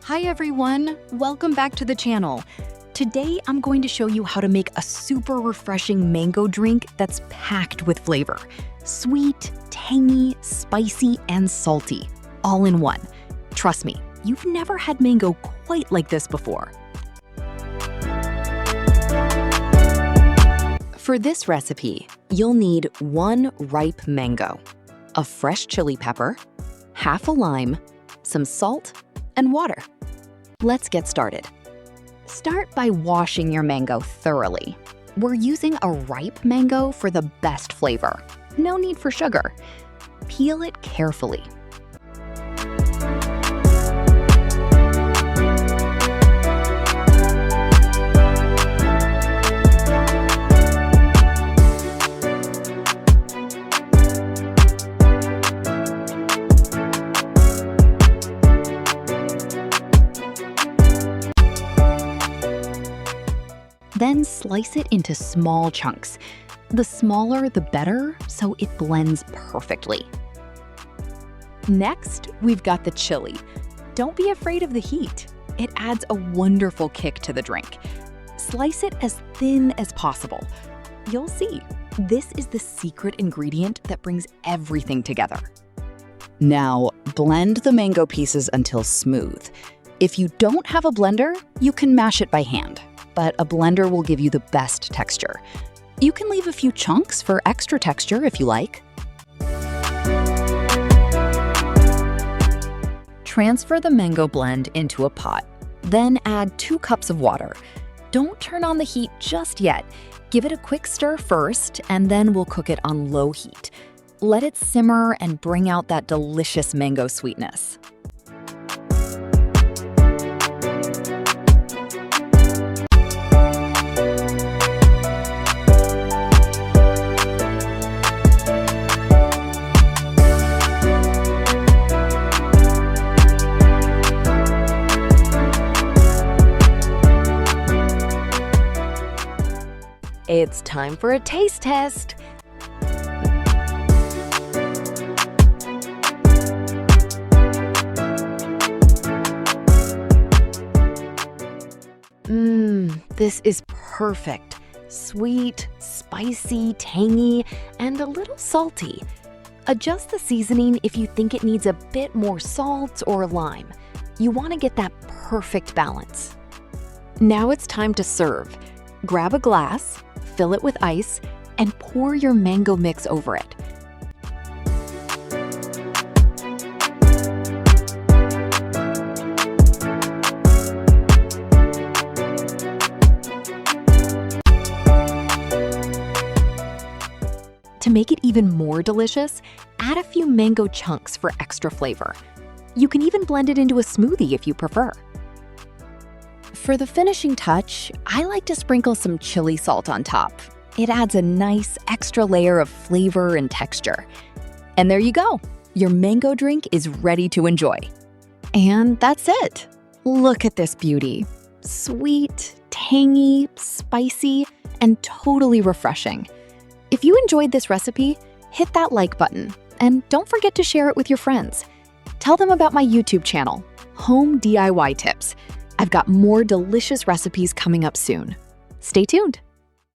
Hi everyone, welcome back to the channel. Today I'm going to show you how to make a super refreshing mango drink that's packed with flavor. Sweet, tangy, spicy, and salty, all in one. Trust me, you've never had mango quite like this before. For this recipe, you'll need 1 ripe mango, a fresh chili pepper, half a lime, some salt, and water. Let's get started. Start by washing your mango thoroughly. We're using a ripe mango for the best flavor. No need for sugar. Peel it carefully. Then slice it into small chunks. The smaller, the better, so it blends perfectly. Next, we've got the chili. Don't be afraid of the heat. It adds a wonderful kick to the drink. Slice it as thin as possible. You'll see, this is the secret ingredient that brings everything together. Now, blend the mango pieces until smooth. If you don't have a blender, you can mash it by hand, but a blender will give you the best texture. You can leave a few chunks for extra texture if you like. Transfer the mango blend into a pot, then add 2 cups of water. Don't turn on the heat just yet. Give it a quick stir first, and then we'll cook it on low heat. Let it simmer and bring out that delicious mango sweetness. It's time for a taste test. This is perfect. Sweet, spicy, tangy, and a little salty. Adjust the seasoning if you think it needs a bit more salt or lime. You want to get that perfect balance. Now it's time to serve. Grab a glass, fill it with ice, and pour your mango mix over it. To make it even more delicious, add a few mango chunks for extra flavor. You can even blend it into a smoothie if you prefer. For the finishing touch, I like to sprinkle some chili salt on top. It adds a nice extra layer of flavor and texture. And there you go. Your mango drink is ready to enjoy. And that's it. Look at this beauty. Sweet, tangy, spicy, and totally refreshing. If you enjoyed this recipe, hit that like button. And don't forget to share it with your friends. Tell them about my YouTube channel, Home DIY Tips. I've got more delicious recipes coming up soon. Stay tuned.